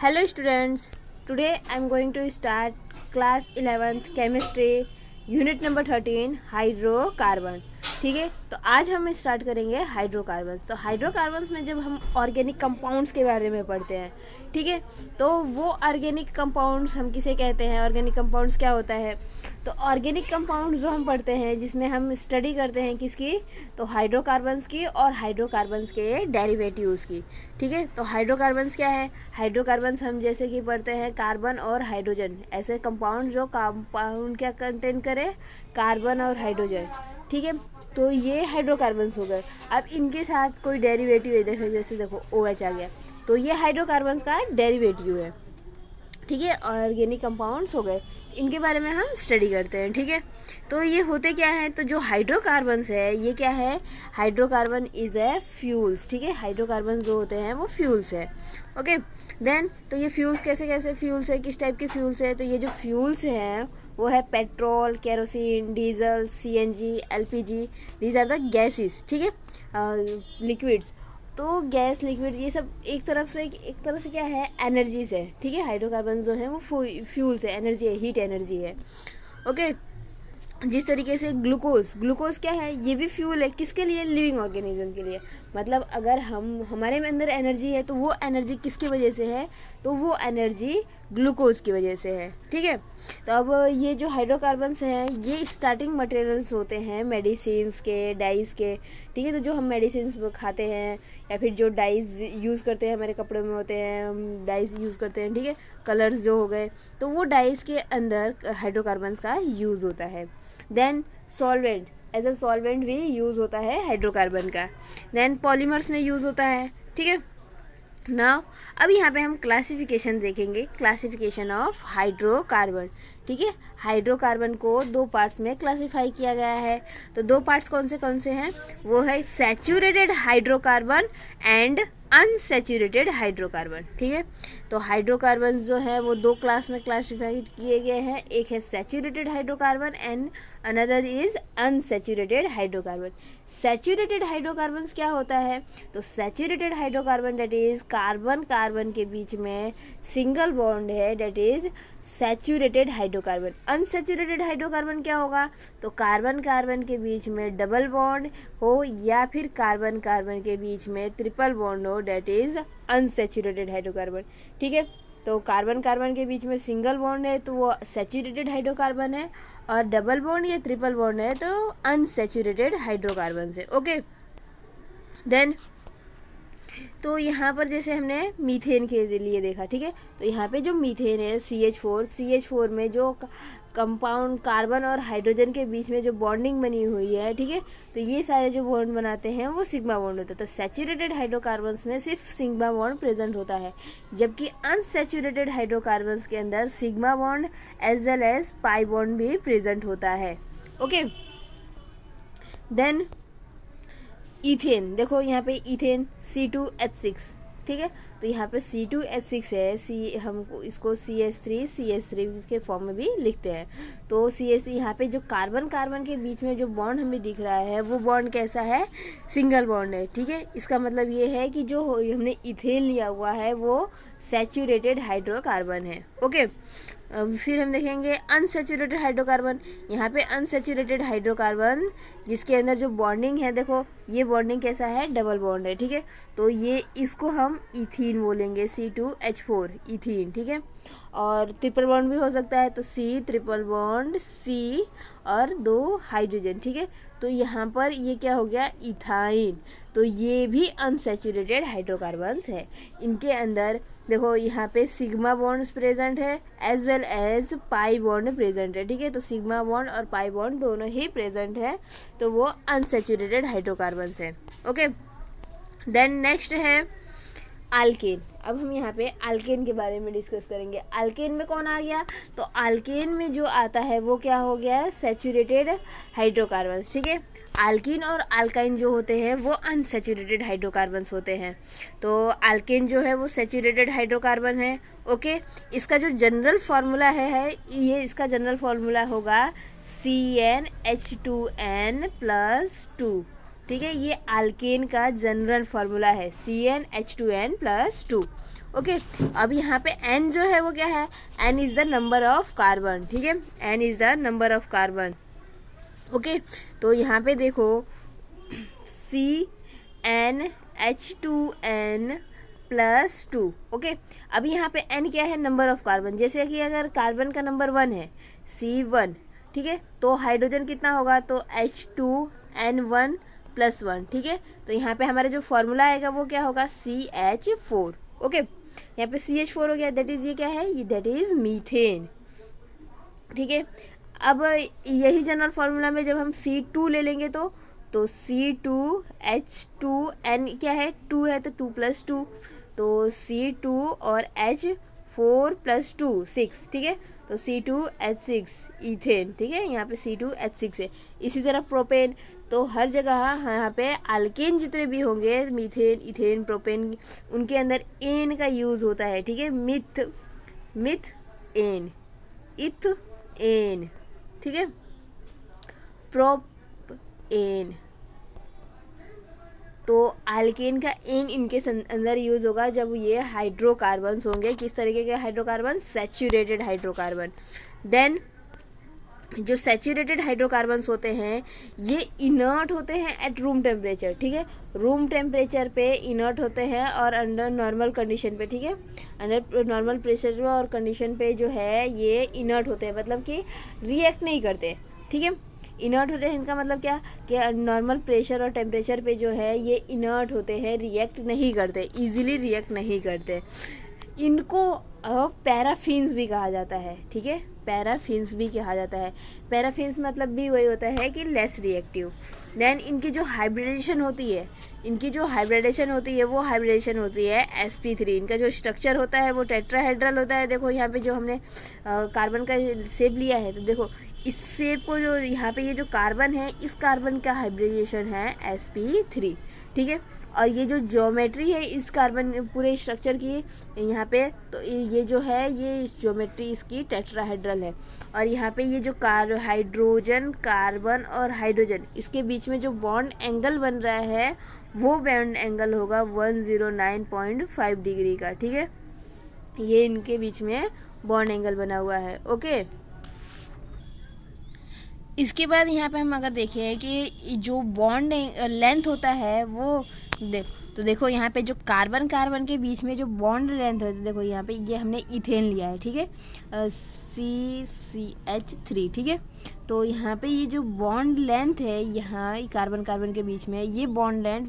Hello students, today I am going to start class 11th chemistry unit number 13 hydrocarbon. ठीक है, तो आज हम स्टार्ट करेंगे हाइड्रोकार्बन। तो हाइड्रोकार्बन्स में जब हम ऑर्गेनिक कंपाउंड्स के बारे में पढ़ते हैं, ठीक है, तो वो ऑर्गेनिक कंपाउंड्स हम किसे कहते हैं, ऑर्गेनिक कंपाउंड्स क्या होता है। तो ऑर्गेनिक कंपाउंड जो हम पढ़ते हैं जिसमें हम स्टडी करते हैं किसकी, तो हाइड्रोकार्बन्स की और हाइड्रोकार्बन्स के डेरिवेटिव्स की। ठीक है, तो हाइड्रोकार्बन्स क्या है, हाइड्रोकार्बन्स हम जैसे कि पढ़ते हैं कार्बन और हाइड्रोजन, ऐसे कंपाउंड जो कंपाउंड क्या कंटेन करे, कार्बन और हाइड्रोजन। ठीक है, तो ये हाइड्रोकार्बन्स हो गए। अब इनके साथ कोई डेरिवेटिव है, जैसे देखो OH आ गया, तो ये हाइड्रोकार्बन्स का डेरिवेटिव है। ठीक है, ऑर्गेनिक कंपाउंड्स हो गए, इनके बारे में हम स्टडी करते हैं। ठीक है, तो ये होते क्या हैं, तो जो हाइड्रोकार्बन्स है ये क्या है, हाइड्रोकार्बन इज ए फ्यूल्स। ठीक है, हाइड्रोकार्बन जो होते हैं वो फ्यूल्स है। ओके, देन तो ये फ्यूल्स कैसे कैसे फ्यूल्स है, किस टाइप के फ्यूल्स है, तो ये जो फ्यूल्स हैं वो है petrol, kerosene, diesel, CNG, LPG, these are the gases. ठीक है, लिक्विड्स। तो गैस, लिक्विड, ये सब एक तरह से क्या है, एनर्जीज है। ठीक है, हाइड्रोकार्बन जो है वो फ्यूल्स है, एनर्जी है, हीट एनर्जी है। ओके, जिस तरीके से ग्लूकोज क्या है, ये भी फ्यूल है, किसके लिए, लिविंग ऑर्गेनिज्म के लिए। मतलब अगर हमारे में अंदर एनर्जी है तो वो एनर्जी किसकी वजह से है, तो वो एनर्जी ग्लूकोज की वजह से है। ठीक है, तो अब ये जो हाइड्रोकार्बन्स हैं ये स्टार्टिंग मटेरियल्स होते हैं मेडिसिन्स के, डाइज के। ठीक है, तो जो हम मेडिसिन्स खाते हैं या फिर जो डाइज यूज़ करते हैं, हमारे कपड़े में होते हैं, हम डाइज यूज़ करते हैं। ठीक है, कलर्स जो हो गए, तो वो डाइज के अंदर हाइड्रोकार्बन्स का यूज़ होता है। Then solvent, as a solvent भी यूज़ होता है हाइड्रोकार्बन का। देन पॉलीमर्स में यूज़ होता है। ठीक है, नाउ अब यहाँ पे हम क्लासिफिकेशन देखेंगे, क्लासिफिकेशन ऑफ हाइड्रोकार्बन। ठीक है, हाइड्रोकार्बन को दो पार्ट्स में क्लासिफाई किया गया है। तो दो पार्ट्स कौन से हैं, वो है saturated hydrocarbon and unsaturated hydrocarbon. ठीक है, तो हाइड्रोकार्बन जो है वो दो क्लास में क्लासिफाइड किए गए हैं, एक है saturated hydrocarbon and another is unsaturated hydrocarbon. Saturated hydrocarbon क्या होता है, तो saturated hydrocarbon that is carbon carbon के बीच में सिंगल बॉन्ड है, that is saturated hydrocarbon. Unsaturated hydrocarbon क्या होगा, तो कार्बन कार्बन के बीच में डबल बॉन्ड हो या फिर कार्बन कार्बन के बीच में ट्रिपल बॉन्ड हो, डेट इज अनसैचुरेटेड हाइड्रोकार्बन। ठीक है, तो कार्बन कार्बन के बीच में सिंगल बॉन्ड है तो वो सैचुरेटेड हाइड्रोकार्बन है, और डबल बॉन्ड या ट्रिपल बॉन्ड है तो अनसैचुरेटेड हाइड्रोकार्बन है। ओके, देन तो यहाँ पर जैसे हमने मीथेन के लिए देखा। ठीक है, तो यहाँ पे जो मीथेन है CH4 में जो कंपाउंड कार्बन और हाइड्रोजन के बीच में जो बॉन्डिंग बनी हुई है, ठीक है, तो ये सारे जो बॉन्ड बनाते हैं वो सिग्मा बॉन्ड होता है। तो सैचुरेटेड हाइड्रोकार्बन्स में सिर्फ सिग्मा बॉन्ड प्रेजेंट होता है, जबकि अनसैचुरेटेड हाइड्रोकार्बन्स के अंदर sigma bond as well as pi bond भी प्रेजेंट होता है। ओके, देन इथेन, देखो यहाँ पे इथेन C2H6। ठीक है, तो यहाँ पे C2H6 है, हमको इसको CH3 के फॉर्म में भी लिखते हैं। तो CH यहाँ पे जो कार्बन कार्बन के बीच में जो बॉन्ड हमें दिख रहा है वो बॉन्ड कैसा है, सिंगल बॉन्ड है। ठीक है, इसका मतलब ये है कि जो हमने इथेन लिया हुआ है वो सैचुरेटेड हाइड्रोकार्बन है। ओके, फिर हम देखेंगे अनसैचुरेटेड हाइड्रोकार्बन। यहाँ पे अनसैचुरेटेड हाइड्रोकार्बन जिसके अंदर जो बॉन्डिंग है, देखो ये बॉन्डिंग कैसा है, डबल बॉन्ड है। ठीक है, तो ये इसको हम इथीन बोलेंगे, C2H4 इथीन। ठीक है, और ट्रिपल बॉन्ड भी हो सकता है, तो C ट्रिपल बॉन्ड C और दो हाइड्रोजन। ठीक है, तो यहाँ पर ये क्या हो गया, इथाइन। तो ये भी अनसैचुरेटेड हाइड्रोकार्बन्स है। इनके अंदर देखो यहाँ पे सिग्मा बॉन्ड प्रेजेंट है as well as pi bond present है। ठीक है, तो सिग्मा बॉन्ड और पाई बॉन्ड दोनों ही प्रेजेंट है, तो वो अनसैचुरेटेड हाइड्रोकार्बन्स है। ओके, देन नेक्स्ट है अल्केन। अब हम यहाँ पे अल्केन के बारे में डिस्कस करेंगे। अल्केन में कौन आ गया, तो अल्केन में जो आता है वो क्या हो गया, सैचुरेटेड हाइड्रोकार्बन्स। ठीक है, अल्कीन और अल्काइन जो होते हैं वो अनसैचुरेटेड हाइड्रोकार्बन्स होते हैं। तो अल्केन जो है वो सैचुरेटेड हाइड्रोकार्बन है। ओके, इसका जो जनरल फार्मूला है ये इसका जनरल फार्मूला होगा CnH2n+2। ठीक है, ये अल्केन का जनरल फार्मूला है CnH2n+2। ओके, अब यहाँ पे n जो है वो क्या है, n is the number of carbon. ठीक है, n is the number of carbon. Okay, तो यहाँ पे देखो CnH2n+2। ओके, अब यहाँ पे n क्या है, नंबर ऑफ कार्बन। जैसे कि अगर कार्बन का नंबर 1 है C1, ठीक है, तो हाइड्रोजन कितना होगा, तो H2n1+1। ठीक है, तो यहाँ पे हमारा जो फॉर्मूला आएगा वो क्या होगा, CH4। ओके, यहाँ पे CH4 हो गया, दैट इज ये क्या है, दैट इज मीथेन। ठीक है, अब यही जनरल फार्मूला में जब हम C2 ले लेंगे तो C2H2n क्या है, 2 है तो 2+2, तो C2 और H4+2 6। ठीक है, तो C2H6 इथेन। ठीक है, यहाँ पे C2H6 है। इसी तरह प्रोपेन, तो हर जगह यहाँ पे अल्केन जितने भी होंगे, मीथेन, इथेन, प्रोपेन, उनके अंदर एन का यूज होता है। ठीक है, मिथ एन, इथ एन, ठीक है, प्रोप एन। तो अल्केन का एन इनके अंदर यूज होगा जब ये हाइड्रोकार्बन्स होंगे। किस तरीके के हाइड्रोकार्बन, सैचुरेटेड हाइड्रोकार्बन। देन जो सैचुरेटेड हाइड्रोकार्बन्स होते हैं ये इनर्ट होते हैं एट रूम टेम्परेचर। ठीक है, रूम टेम्परेचर पे इनर्ट होते हैं और अंडर नॉर्मल कंडीशन पे, ठीक है, अंडर नॉर्मल प्रेशर और कंडीशन पे जो है ये इनर्ट होते हैं, मतलब कि रिएक्ट नहीं करते। ठीक है, इनर्ट होते हैं, इनका मतलब क्या कि नॉर्मल प्रेशर और टेम्परेचर पे जो है ये इनर्ट होते हैं, रिएक्ट नहीं करते, इजीली रिएक्ट नहीं करते। इनको पैराफिन्स भी कहा जाता है। ठीक है, पैराफिन्स भी कहा जाता है। पैराफिन्स मतलब भी वही होता है कि लेस रिएक्टिव। देन इनकी जो हाइब्रिडेशन होती है, वो हाइब्रिडेशन होती है sp3। इनका जो स्ट्रक्चर होता है वो टेट्राहेड्रल होता है। देखो यहाँ पे जो हमने कार्बन का शेप लिया है, तो देखो इस शेप को, जो यहाँ पे ये जो कार्बन है, इस कार्बन का हाइब्रिडेशन है sp3। ठीक है, और ये जो ज्योमेट्री है इस कार्बन पूरे स्ट्रक्चर की यहाँ पे, तो ये जो है ये ज्योमेट्री इसकी टेट्राहेड्रल है। और यहाँ पे ये जो हाइड्रोजन, कार्बन और हाइड्रोजन, इसके बीच में जो बॉन्ड एंगल बन रहा है वो बॉन्ड एंगल होगा 109.5 डिग्री का। ठीक है, ये इनके बीच में बॉन्ड एंगल बना हुआ है। ओके, इसके बाद यहाँ पे हम अगर देखें कि जो बॉन्ड लेंथ होता है वो तो देखो यहाँ पे जो कार्बन के बीच में जो बॉन्ड लेंथ है, देखो यहाँ पे ये हमने इथेन लिया है। ठीक है, CCH3। ठीक है, तो यहाँ पे ये जो बॉन्ड लेंथ है यहाँ कार्बन के बीच में, ये बॉन्ड लेंथ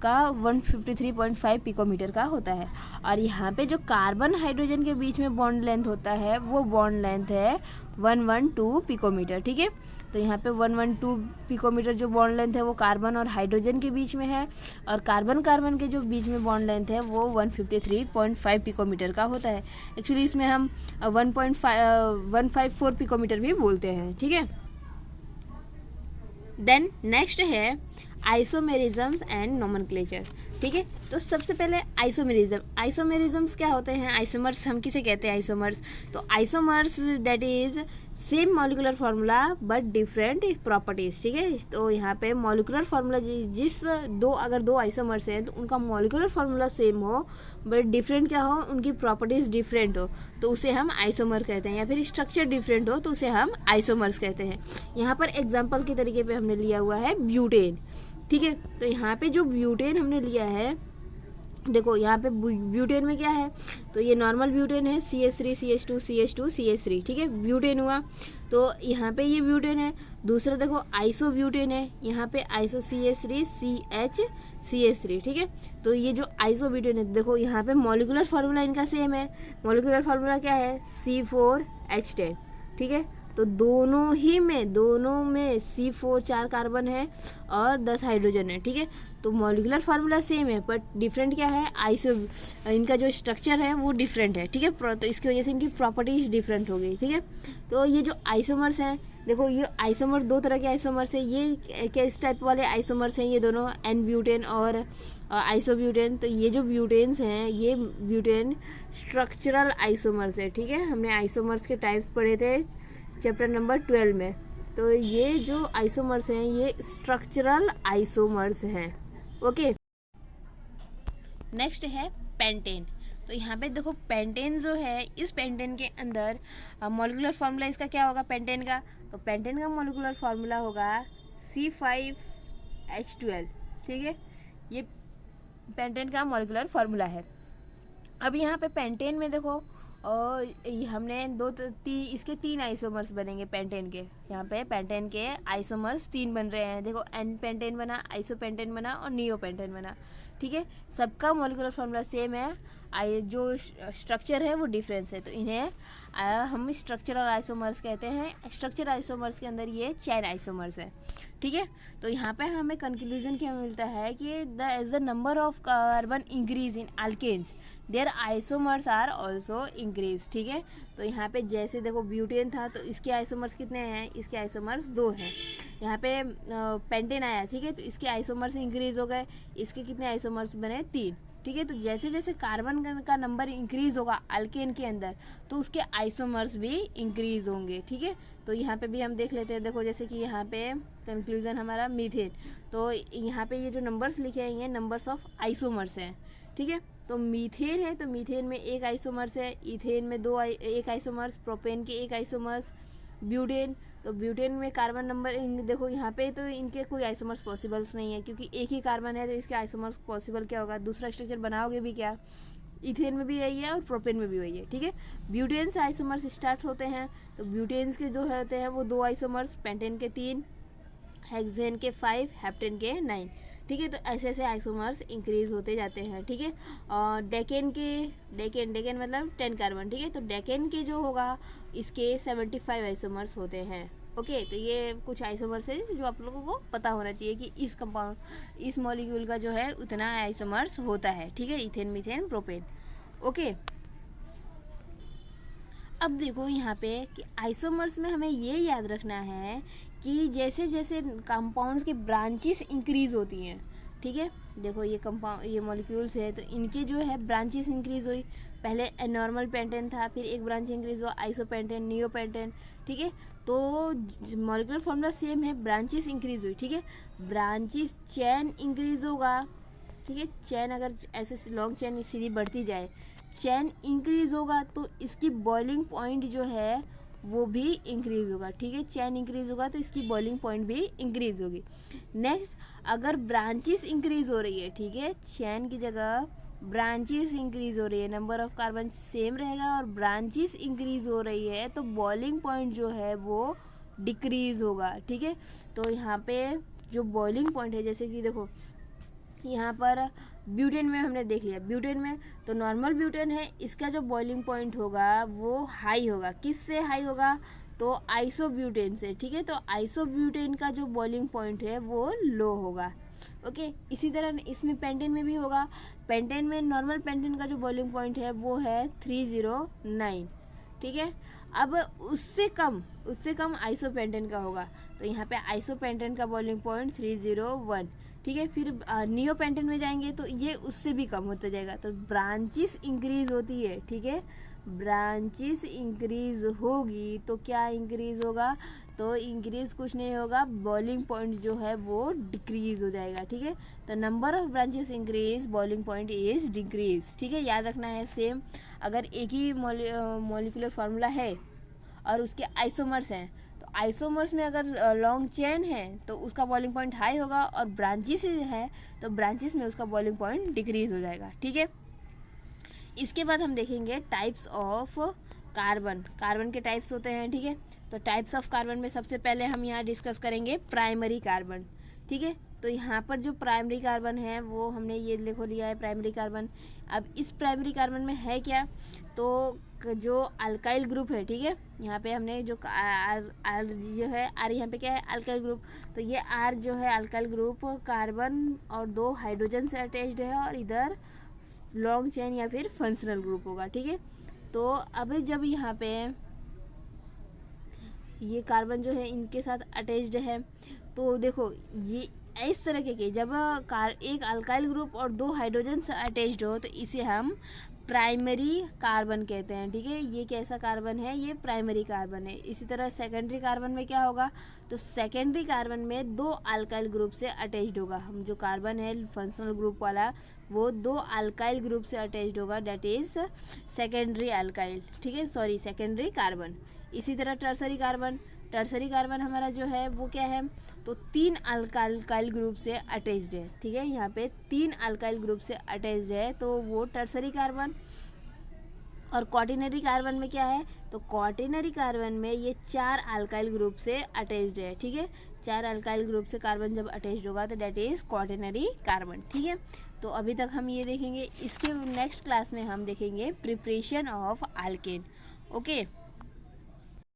153.5 पिकोमीटर का होता है। और यहाँ पे जो कार्बन हाइड्रोजन के बीच में बॉन्ड लेंथ होता है वो बॉन्ड लेंथ है 112 पिकोमीटर। ठीक है, तो यहाँ पे 112 पिकोमीटर जो बॉन्ड लेंथ है वो कार्बन और हाइड्रोजन के बीच में है, और कार्बन के जो बीच में बॉन्ड लेंथ है वो 153.5 पिकोमीटर का होता है। एक्चुअली इसमें हम 154 पिकोमीटर भी बोलते हैं। ठीक है, देन नेक्स्ट है आइसोमेरिज्म्स एंड नोमेनक्लेचर। ठीक है, तो सबसे पहले आइसोमेरिज्म्स क्या होते हैं, आइसोमर्स हम किसे कहते हैं, आइसोमर्स। तो isomers that is same molecular formula but different properties. ठीक है, तो यहाँ पे मॉलिक्यूलर फार्मूला अगर दो आइसोमर्स हैं तो उनका मॉलिक्यूलर फार्मूला सेम हो बट डिफरेंट क्या हो, उनकी प्रॉपर्टीज डिफरेंट हो, तो उसे हम आइसोमर कहते हैं। या फिर स्ट्रक्चर डिफरेंट हो तो उसे हम आइसोमर्स कहते हैं। यहाँ पर एग्जाम्पल के तरीके पे हमने लिया हुआ है ब्यूटेन। ठीक है, तो यहाँ पे जो ब्यूटेन हमने लिया है, देखो यहाँ पे ब्यूटेन में क्या है, तो ये नॉर्मल ब्यूटेन है, CH3 CH2 CH2 CH3। ठीक है, ब्यूटेन हुआ, तो यहाँ पे ये ब्यूटेन है। दूसरा देखो आइसो ब्यूटेन है, यहाँ पे आइसो CH3 CH3। ठीक है, तो ये जो आइसो ब्यूटेन है, देखो यहाँ पे मॉलिक्यूलर फार्मूला इनका सेम है। मॉलिक्यूलर फार्मूला क्या है, C4H10। ठीक है, तो दोनों में C4 4 कार्बन है और 10 हाइड्रोजन है। ठीक है, तो मॉलिक्यूलर फार्मूला सेम है बट डिफरेंट क्या है, इनका जो स्ट्रक्चर है वो डिफरेंट है। ठीक है, तो इसकी वजह से इनकी प्रॉपर्टीज डिफरेंट हो गई। ठीक है, तो ये जो आइसोमर्स हैं, देखो ये आइसोमर दो तरह के आइसोमर्स हैं। ये किस टाइप वाले आइसोमर्स हैं, ये दोनों एन ब्यूटेन और आइसोब्यूटेन। तो ये जो ब्यूटेन्स हैं ये ब्यूटेन स्ट्रक्चरल आइसोमर्स है। ठीक है, हमने आइसोमर्स के टाइप्स पढ़े थे चैप्टर नंबर 12 में। तो ये जो आइसोमर्स हैं ये स्ट्रक्चरल आइसोमर्स हैं। ओके, नेक्स्ट है पेंटेन। तो यहाँ पे देखो पेंटेन जो है, इस पेंटेन के अंदर मॉलिक्यूलर फार्मूला इसका क्या होगा पेंटेन का, तो पेंटेन का मॉलिक्यूलर फार्मूला होगा C5H12। ठीक है, ये पेंटेन का मॉलिक्यूलर फार्मूला है। अब यहाँ पे पेंटेन में देखो हमने इसके 3 आइसोमर्स बनेंगे पेंटेन के। यहाँ पे पेंटेन के आइसोमर्स 3 बन रहे हैं। देखो एन पेंटेन बना, आइसोपेंटेन बना और नियो पेंटेन बना। ठीक है, सबका मॉलिक्यूलर फार्मूला सेम है, जो स्ट्रक्चर है वो डिफरेंस है। तो इन्हें हम स्ट्रक्चरल आइसोमर्स कहते हैं। स्ट्रक्चर आइसोमर्स के अंदर ये चेन आइसोमर्स है। ठीक है, तो यहाँ पे हमें कंक्लूजन क्या मिलता है कि as the number of carbon increase in alkanes their isomers are also increase. ठीक है, तो यहाँ पे जैसे देखो ब्यूटेन था तो इसके आइसोमर्स कितने हैं, इसके आइसोमर्स 2 हैं। यहाँ पे पेंटेन आया, ठीक है, तो इसके आइसोमर्स इंक्रीज हो गए, इसके कितने आइसोमर्स बने 3। ठीक है, तो जैसे जैसे कार्बन का नंबर इंक्रीज होगा अल्केन के अंदर तो उसके आइसोमर्स भी इंक्रीज होंगे। ठीक है, तो यहाँ पे भी हम देख लेते हैं। देखो जैसे कि यहाँ पे कंक्लूजन हमारा मीथेन, तो यहाँ पे ये जो नंबर्स लिखे हैं ये नंबर्स ऑफ आइसोमर्स हैं। ठीक है, तो मीथेन है तो मीथेन में 1 आइसोमर्स है, इथेन में 1 आइसोमर्स, प्रोपेन के 1 आइसोमर्स, ब्यूटेन, तो ब्यूटेन में कार्बन नंबर देखो यहाँ पे तो इनके कोई आइसोमर्स पॉसिबल्स नहीं है क्योंकि एक ही कार्बन है, तो इसके आइसोमर्स पॉसिबल क्या होगा, दूसरा स्ट्रक्चर बनाओगे भी क्या, इथेन में भी यही है और प्रोपेन में भी वही है। ठीक है, ब्यूटेन से आइसोमर्स स्टार्ट होते हैं, तो ब्यूटेन्स के जो होते हैं वो 2 आइसोमर्स, पेंटेन के 3, हेक्सेन के 5, हेप्टेन के 9। ठीक है, तो ऐसे ऐसे आइसोमर्स इंक्रीज होते जाते हैं। ठीक है, और डेकेन मतलब 10 कार्बन। ठीक है, तो डेकेन के जो होगा इसके 75 आइसोमर्स होते हैं। ओके, तो ये कुछ आइसोमर्स है जो आप लोगों को पता होना चाहिए कि इस कंपाउंड, इस मॉलिक्यूल का जो है उतना आइसोमर्स होता है। ठीक है, इथेन, मीथेन, प्रोपेन। ओके, अब देखो यहाँ पे कि आइसोमर्स में हमें ये याद रखना है कि जैसे जैसे कंपाउंड्स की ब्रांचेस इंक्रीज होती हैं। ठीक है, देखो ये मॉलिक्यूल्स है तो इनके जो है ब्रांचेस इंक्रीज हुई। पहले नॉर्मल पेंटेन था, फिर एक ब्रांच इंक्रीज हुआ आइसोपेंटेन, नियोपेंटेन। ठीक है, तो मॉलिक्यूलर फॉर्मूला सेम है, ब्रांचेस इंक्रीज हुई। ठीक है, ब्रांचेस चेन इंक्रीज होगा। ठीक है, चेन अगर ऐसे लॉन्ग चेन सीधी बढ़ती जाए, चेन इंक्रीज होगा तो इसकी बॉइलिंग पॉइंट जो है वो भी इंक्रीज होगा। ठीक है, चेन इंक्रीज होगा तो इसकी बॉइलिंग पॉइंट भी इंक्रीज होगी। नेक्स्ट, अगर ब्रांचेस इंक्रीज हो रही है, ठीक है, चेन की जगह ब्रांचेस इंक्रीज हो रही है, नंबर ऑफ कार्बन सेम रहेगा और ब्रांचेस इंक्रीज हो रही है तो बॉइलिंग पॉइंट जो है वो डिक्रीज होगा। ठीक है, तो यहाँ पे जो बॉइलिंग पॉइंट है, जैसे कि देखो यहाँ पर ब्यूटेन में हमने देख लिया, ब्यूटेन में तो नॉर्मल ब्यूटेन है, इसका जो बॉइलिंग पॉइंट होगा वो हाई होगा। किससे हाई होगा, तो आइसोब्यूटेन से। ठीक है, तो आइसोब्यूटेन का जो बॉइलिंग पॉइंट है वो लो होगा। ओके, इसी तरह इसमें पेंटेन में भी होगा। पेंटेन में नॉर्मल पेंटेन का जो बॉइलिंग पॉइंट है वो है 309। ठीक है, अब उससे कम आइसोपेंटेन का होगा, तो यहाँ पे आइसोपेंटेन का बॉइलिंग पॉइंट 301। ठीक है, फिर नियोपेंटेन में जाएंगे तो ये उससे भी कम होता जाएगा। तो ब्रांचेस इंक्रीज होती है। ठीक है, ब्रांचेस इंक्रीज होगी तो क्या इंक्रीज होगा, तो इंक्रीज कुछ नहीं होगा, बॉइलिंग पॉइंट जो है वो डिक्रीज हो जाएगा। ठीक है, तो number of branches increase, boiling point is decrease. ठीक है, याद रखना है सेम। अगर एक ही मॉलिक्यूलर फार्मूला है और उसके आइसोमर्स हैं, तो आइसोमर्स में अगर लॉन्ग चेन है तो उसका बॉइलिंग पॉइंट हाई होगा और ब्रांचेस है तो ब्रांचेस में उसका बॉइलिंग पॉइंट डिक्रीज हो जाएगा। ठीक है, इसके बाद हम देखेंगे टाइप्स ऑफ कार्बन के टाइप्स होते हैं। ठीक है, तो टाइप्स ऑफ कार्बन में सबसे पहले हम यहाँ डिस्कस करेंगे प्राइमरी कार्बन। ठीक है, तो यहाँ पर जो प्राइमरी कार्बन है वो हमने ये लिखो लिया है प्राइमरी कार्बन। अब इस प्राइमरी कार्बन में है क्या, तो जो अल्काइल ग्रुप है। ठीक है, यहाँ पे हमने जो आर जो है आर, यहाँ पे क्या है अल्काइल ग्रुप, तो ये आर जो है अल्काइल ग्रुप कार्बन और 2 हाइड्रोजन से अटैच्ड है और इधर लॉन्ग चेन या फिर फंक्शनल ग्रुप होगा। ठीक है, तो अब जब यहाँ पे ये कार्बन जो है इनके साथ अटैच्ड है तो देखो ये इस तरह के जब एक अल्काइल ग्रुप और 2 हाइड्रोजन अटैच्ड हो तो इसे हम प्राइमरी कार्बन कहते हैं। ठीक है, ये कैसा कार्बन है, ये प्राइमरी कार्बन है। इसी तरह सेकेंडरी कार्बन में क्या होगा, तो सेकेंडरी कार्बन में 2 अल्काइल ग्रुप से अटैच्ड होगा। हम जो कार्बन है फंक्शनल ग्रुप वाला वो 2 अल्काइल ग्रुप से अटैच्ड होगा, डेट इज सेकेंडरी अल्काइल। ठीक है, सॉरी सेकेंडरी कार्बन। इसी तरह टर्सरी कार्बन हमारा जो है वो क्या है, तो 3 अल्काइल ग्रुप से अटैच्ड है। ठीक है, यहाँ पे 3 अल्काइल ग्रुप से अटैच्ड है तो वो टर्सरी कार्बन। और क्वाटरनरी कार्बन में क्या है, तो क्वाटरनरी कार्बन में ये 4 अल्काइल ग्रुप से अटैच्ड है। ठीक है, 4 अल्काइल ग्रुप से कार्बन जब अटैच्ड होगा तो डेट इज क्वाटरनरी कार्बन। ठीक है, तो अभी तक हम ये देखेंगे। इसके नेक्स्ट क्लास में हम देखेंगे प्रिपरेशन ऑफ अल्केन। ओके।